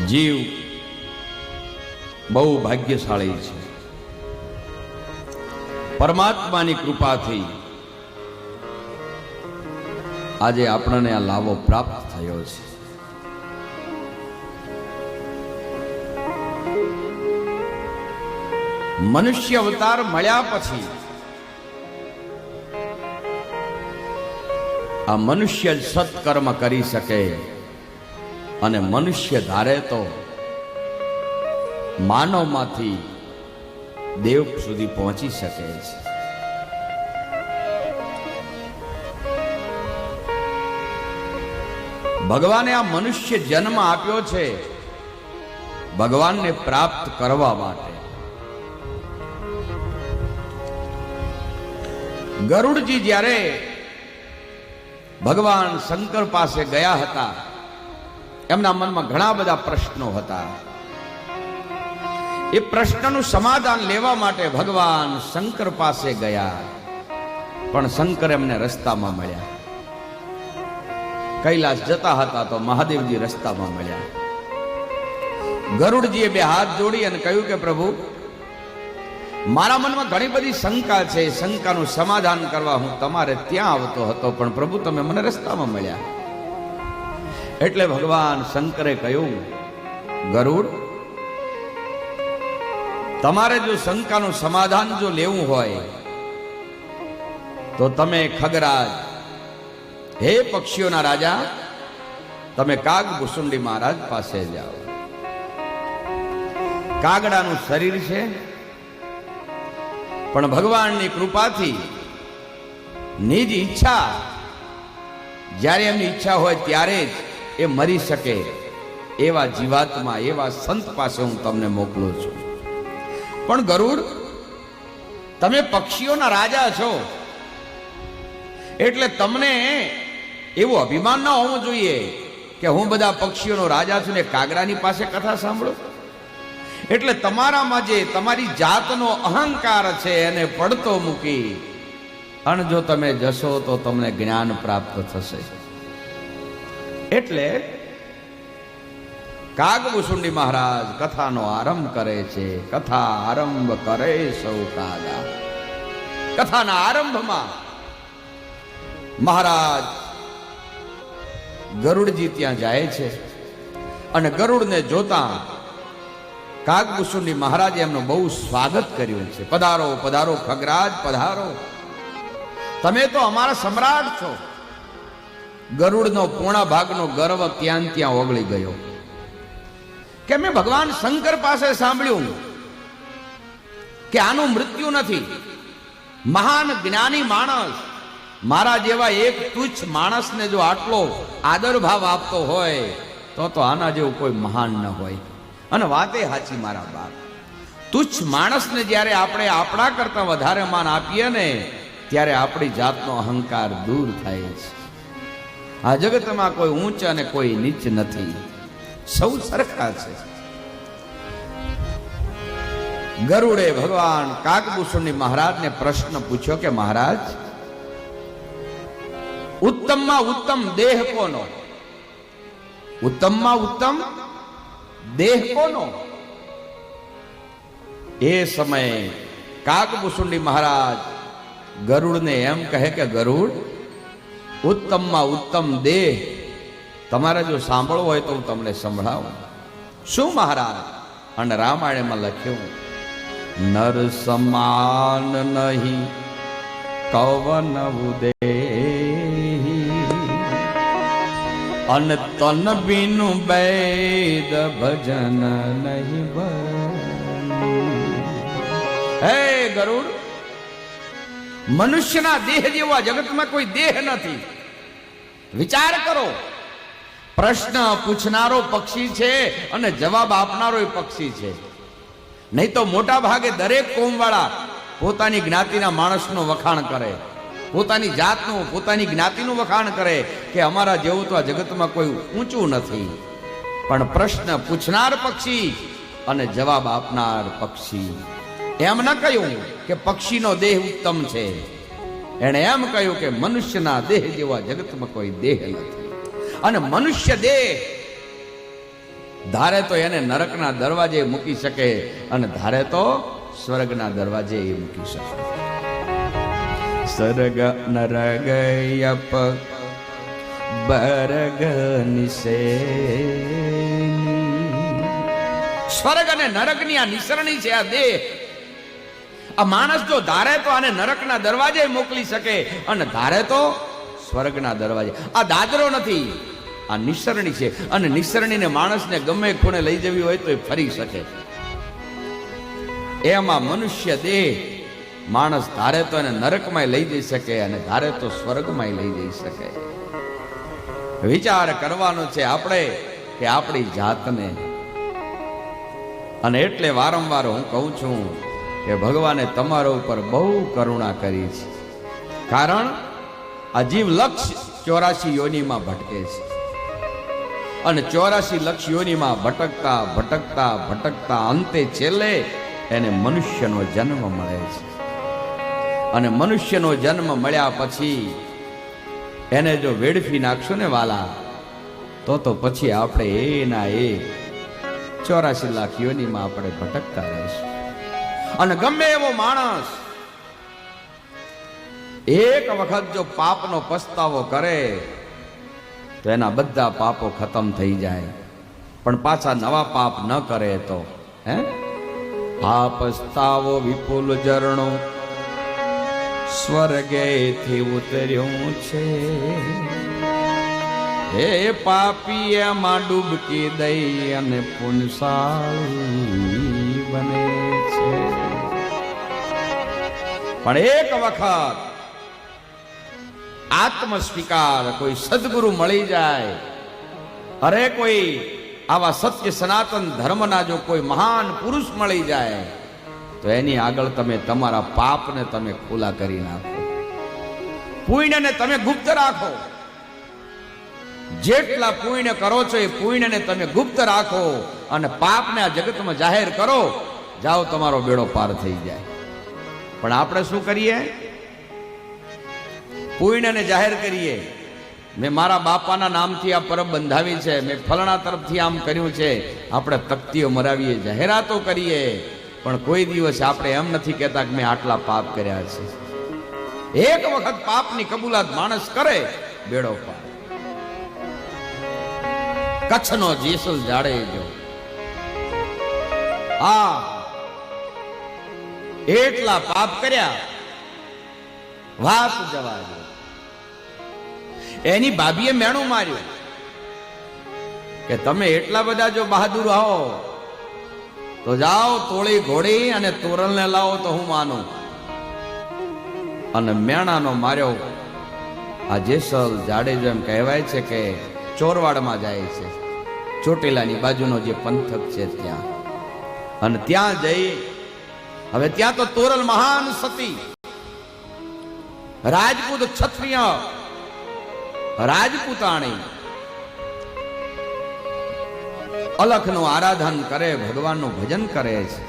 જીવ બહુ ભાગ્યશાળી છે. પરમાત્માની કૃપાથી આજે આપણને આ લાવો પ્રાપ્ત થયો છે. મનુષ્ય અવતાર મળ્યા પછી આ મનુષ્ય જ સત્કર્મ કરી શકે અને મનુષ્ય ધારે તો માનવમાંથી દેવ સુધી પહોંચી શકે છે. ભગવાને આ મનુષ્ય જન્મ આપ્યો છે ભગવાનને પ્રાપ્ત કરવા માટે. ગરુડજી જ્યારે ભગવાન શંકર પાસે ગયા હતા, એમના મનમાં ઘણા બધા પ્રશ્નો હતા. એ પ્રશ્નનું સમાધાન લેવા માટે ભગવાન શંકર પાસે ગયા, પણ શંકર એમને રસ્તામાં મળ્યા. કૈલાસ જતા હતા તો મહાદેવજી રસ્તામાં મળ્યા. ગરુડજીએ બે હાથ જોડી અને કહ્યું કે પ્રભુ, મારા મનમાં ઘણી બધી શંકા છે, શંકાનું સમાધાન કરવા હું તમારે ત્યાં આવતો હતો, પણ પ્રભુ તમે મને રસ્તામાં મળ્યા. એટલે ભગવાન શંકરે કહ્યું, ગરુડ, તમારે જો શંકાનું સમાધાન જો લેવું હોય તો તમે ખગરાજ, હે પક્ષીઓના રાજા, તમે કાગભૂસુંડી મહારાજ પાસે જાઓ. કાગડાનું શરીર છે, પણ ભગવાનની કૃપાથી નિજ ઈચ્છા, જ્યારે એમની ઈચ્છા હોય ત્યારે જ એ મરી શકે એવા જીવાત્મા, એવા સંત પાસે હું તમને મોકલું છું. પણ ગરુડ, તમે પક્ષીઓના રાજા છો એટલે તમને એવું અભિમાન ન હોવું જોઈએ કે હું બધા પક્ષીઓનો રાજા છું ને કાગડાની પાસે કથા સાંભળો. એટલે તમારામાં જે તમારી જાતનો અહંકાર છે એને પડતો મૂકી અને જો તમે જશો તો તમને જ્ઞાન પ્રાપ્ત થશે. એટલે કાગભૂસુંડી મહારાજ કથાનો આરંભ કરે છે. કથા આરંભ કરે સૌ કાગા. કથાના આરંભમાં મહારાજ ગરુડજી ત્યાં જાય છે અને ગરુડને જોતા કાગભૂસુંડી મહારાજે એમનું બહુ સ્વાગત કર્યું છે. પધારો પધારો ખગરાજ, પધારો, તમે તો અમારા સમ્રાટ છો. ગરુડનો પોણા ભાગનો ગર્વ ત્યાં ત્યાં ઓગળી ગયો કે મેં ભગવાન શંકર પાસે સાંભળ્યું કે આનું મૃત્યુ નથી. મહાન જ્ઞાની માણસ, મારા જેવા એક તુચ્છ માણસને જો આટલો આદર ભાવ આપતો હોય તો આના જેવું કોઈ મહાન ન હોય. અને વાતે સાચી મારા બાપ, તુચ્છ માણસને જ્યારે આપણે આપણા કરતા વધારે માન આપીએ ને ત્યારે આપણી જાતનો અહંકાર દૂર થાય છે. આ જગતમાં કોઈ ઊંચ અને કોઈ નીચ નથી, સૌ સરખા છે. ગરુડે ભગવાન કાગભૂસુંડી મહારાજને પ્રશ્ન પૂછ્યો કે મહારાજ, ઉત્તમમાં ઉત્તમ દેહ કોનો? ઉત્તમમાં ઉત્તમ દેહ કોનો? એ સમયે કાગભૂસુંડી મહારાજ ગરુડને એમ કહે કે ગરુડ, ઉત્તમમાં ઉત્તમ દેહ તમારે જો સાંભળવો હોય તો હું તમને સંભળાવું. શું મહારાજ? અને રામાયણમાં લખ્યું, નર સમાન નહીં કવન ઉદેહી, અન તન બીનુ વૈદ ભજન નહીં બની. હે ગરુડ, મનુષ્યના દેહ જેવા જગતમાં કોઈ દેહ નથી. વિચાર કરો, પ્રશ્ન પૂછનારો પક્ષી છે અને જવાબ આપનારો પક્ષી છે. નહીં તો મોટા ભાગે દરેક કોમવાળા પોતાની જ્ઞાતિના માણસનું વખાણ કરે, પોતાની જાતનું, પોતાની જ્ઞાતિનું વખાણ કરે કે અમારા જેવું તો આ જગતમાં કોઈ ઊંચું નથી. પણ પ્રશ્ન પૂછનાર પક્ષી અને જવાબ આપનાર પક્ષી, એમ ન કહ્યું કે પક્ષીનો દેહ ઉત્તમ છે, એણે એમ કહ્યું કે મનુષ્યના દેહ જેવા જગતમાં કોઈ દેહ નથી. અને મનુષ્ય દેહ ધારે તો એને નરકના દરવાજે મૂકી શકે અને ધારે તો સ્વર્ગના દરવાજે એ મૂકી શકે. સ્વર્ગ નરગ અપ બરગ નિસેની. સ્વર્ગ અને નરકની આ નિસરણી છે આ દેહ. આ માણસ જો ધારે તો આને નરકના દરવાજે મોકલી શકે અને ધારે તો સ્વર્ગના દરવાજે. આ દાદરો નથી, આ નિસરણી છે. અને નિસરણીને માણસને ગમે ખૂણે લઈ જવી હોય તો એ ફરી શકે. એમાં મનુષ્ય દેહ માણસ ધારે તો એને નરકમાં લઈ જઈ શકે અને ધારે તો સ્વર્ગમાં લઈ જઈ શકે. વિચાર કરવાનો છે આપણે કે આપણી જાતને. અને એટલે વારંવાર હું કહું છું કે ભગવાને તમારા ઉપર બહુ કરુણા કરી છે. કારણ આ જીવ લક્ષ 84 યોનિમાં ભટકે છે અને 84 લક્ષ યોનિમાં ભટકતા ભટકતા ભટકતા અંતે છેલ્લે એને મનુષ્યનો જન્મ મળે છે. અને મનુષ્યનો જન્મ મળ્યા પછી એને જો વેડફી નાખશું ને વાલા, તો પછી આપણે એના 84 લાખ યોનિમાં આપણે ભટકતા રહીશું. અને ગમે એવો માણસ એક વખત જો પાપનો પસ્તાવો કરે તો એના બધા પાપો ખતમ થઈ જાય. પણ પાછા નવા પાપ ન કરે તો આ પસ્તાવો વિપુલ ઝરણો સ્વર્ગેથી ઉતર્યું છે. હે પાપી એમાં ડૂબકી દઈ અને પુનસાળી બને છે. પણ એક વખત આત્મ સ્વીકાર કોઈ સદગુરુ મળી જાય, અરે કોઈ આવા સત્ય સનાતન ધર્મના જો કોઈ મહાન પુરુષ મળી જાય તો એની આગળ તમે તમારા પાપને તમે ખુલ્લા કરી નાખો, પુણ્યને તમે ગુપ્ત રાખો. જેટલા પુણ્ય કરો છો એ પુણ્યને તમે ગુપ્ત રાખો અને પાપને આ જગતમાં જાહેર કરો. જાઓ, તમારો બેડો પાર થઈ જાય. પણ આપણે શું કરીએ? પુણ્યને જાહેર કરીએ. મેં મારા બાપાના નામથી આ પરબ બંધાવી છે, મેં ફલાણા તરફથી આમ કર્યું છે. આપણે તકતીઓ મરાવીએ, જાહેરાતો કરીએ, પણ કોઈ દિવસ આપણે એમ નથી કહેતા કે મેં આટલા પાપ કર્યા છે. એક વખત પાપની કબૂલાત માણસ કરે, બેડો પાર. કચ્છનો જેસલ જાડેજો, એટલા પાપ કર્યા, વાત જવા દો. એની ભાભીએ મેણું માર્યું કે તમે એટલા બધા જો બહાદુર હો તો જાઓ તોળી ઘોડી અને તોરલને લાવો તો હું માનું. અને મેણાનો માર્યો. આ જેસલ જાડેજો એમ કહેવાય છે કે ચોરવાડમાં જાય છે, ચોટીલાની બાજુનો જે પંથક છે ત્યાં. અને ત્યાં જઈ, હવે ત્યાં તો તોરલ મહાન સતી, રાજપૂત ક્ષત્રિય રાજપૂતાણી અલખનું આરાધન કરે, ભગવાનનું ભજન કરે છે.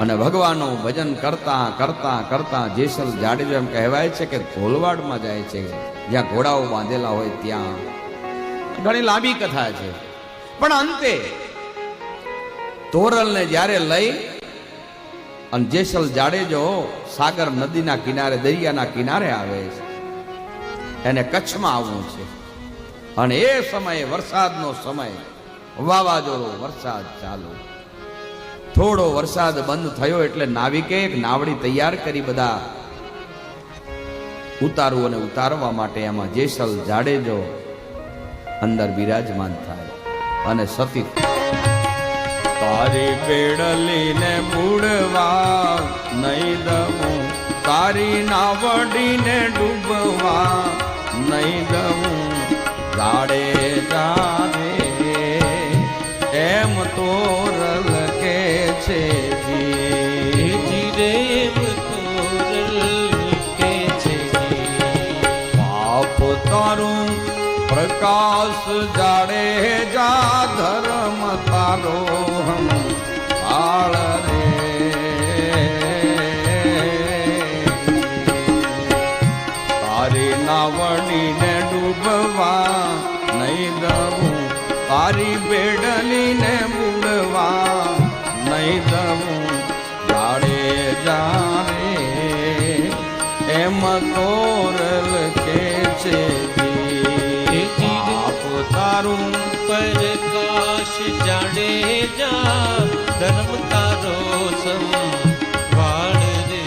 અને ભગવાનનું ભજન કરતા કરતા કરતા જેસલ જાડેજો એમ કહેવાય છે કે ઘોલવાડમાં જાય છે, જ્યાં ઘોડાઓ બાંધેલા હોય ત્યાં. ઘણી લાંબી કથા છે. પણ અંતે તોરલને જ્યારે લઈ અને જેસલ જાડેજો સાગર નદીના કિનારે, દરિયાના કિનારે આવે છે, એને કચ્છમાં આવવું છે. અને એ સમયે વરસાદનો સમય, વાવાઝોડો, વરસાદ ચાલુ. થોડો વરસાદ બંધ થયો એટલે નાવિકે એક નાવડી તૈયાર કરી બધા ઉતારવું અને ઉતારવા માટે. એમાં જેસલ જાડેજો અંદર બિરાજમાન થાય અને સતી તારી બેડલીને બુડવા નહીં દઉં, તારી નાવડીને ડૂબવા નહીં દઉં. જાડેજા રે એમ તોરલ કે છે જી રે, એમ તોરલ કે છે. પાપ તારું પ્રકાશ જાડેજા, ધર્મ તારો હમ આળ રે. તારી નાવડીને ડૂબવા નહીં દઉં, તારી બેડલીને બુડવા નહીં દઉં જાડે જારે એમ તોરલ કે છે પાપ તારું પ્રકાશ જાડે જા ધર્મ તારો સંભાળ રે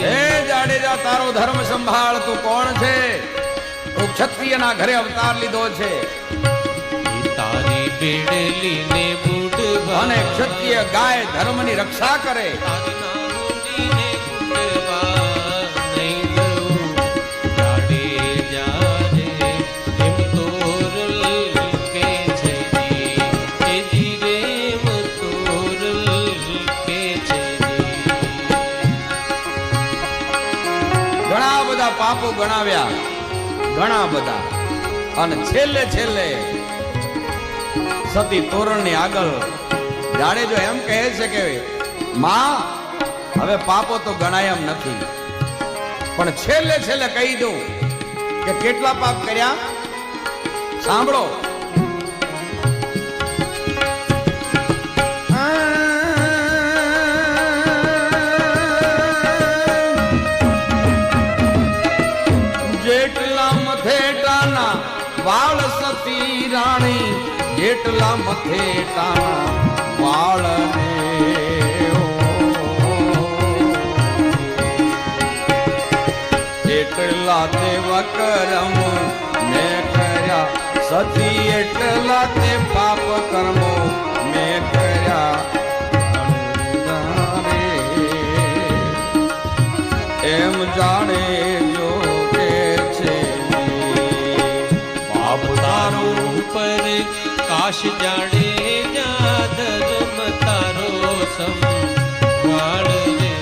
હે જાડેજા તારો ધર્મ સંભાળ. તું કોણ છે? તું ક્ષત્રિયના ઘરે અવતાર લીધો છે તારી બેડલી ને બુડવા અને ક્ષત્રિય ગાય ધર્મની રક્ષા કરે. તારી નાવડીને બુડવા નહીં દઉં જાડે જા રે એમ તોરલ કે છે એ જીરે એમ તોરલ કે છે ઘણા બધા પાપો ગણાવ્યા, ઘણા બધા, અને છેલ્લે છેલ્લે સતી તોરણની આગળ જાડેજો એમ કહે છે કે માં હવે પાપો તો ગણાય એમ નથી, પણ છેલ્લે છેલ્લે કહી દઉં કે કેટલા પાપ કર્યા સાંભળો. જેટલા મથેટાના વાળ સતી રાણી, જેટલા મથેટાના વાળ રે એટલા તે વકરમ મેં કર્યા સતી, એટલા તે પાપ કર્મો મેં કર્યા એમ જાણે જો કે છે પાપ તારું ઉપર કાશ જાડે જા ધર્મ તારો સંભાળ રે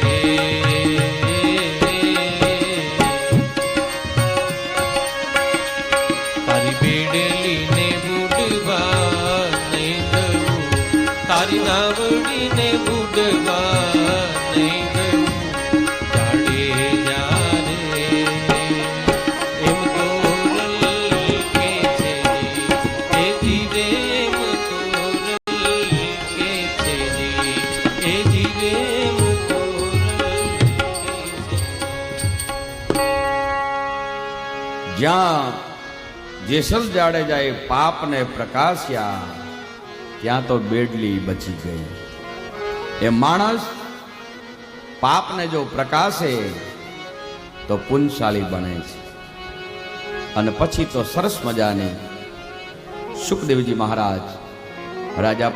તારી બેડલી ને બુડવા નહીં દઉં તારી નાવડી ને બુડવા નહીં દઉં જાડે જા રે એમ તોરલ કે છે એ જીરે એમ તોરલ કે છે એ જીરે એમ તોરલ કે છે. જ્યાં જેસલ જાડેજાએ પાપને પ્રકાશ્યા ત્યાં તો બેડલી બચી ગઈ. એ માણસ પાપને જો પ્રકાશે તો પુણ્યશાળી બને છે, અને પછી તો સરસ મજાની સુખદેવજી મહારાજ રાજા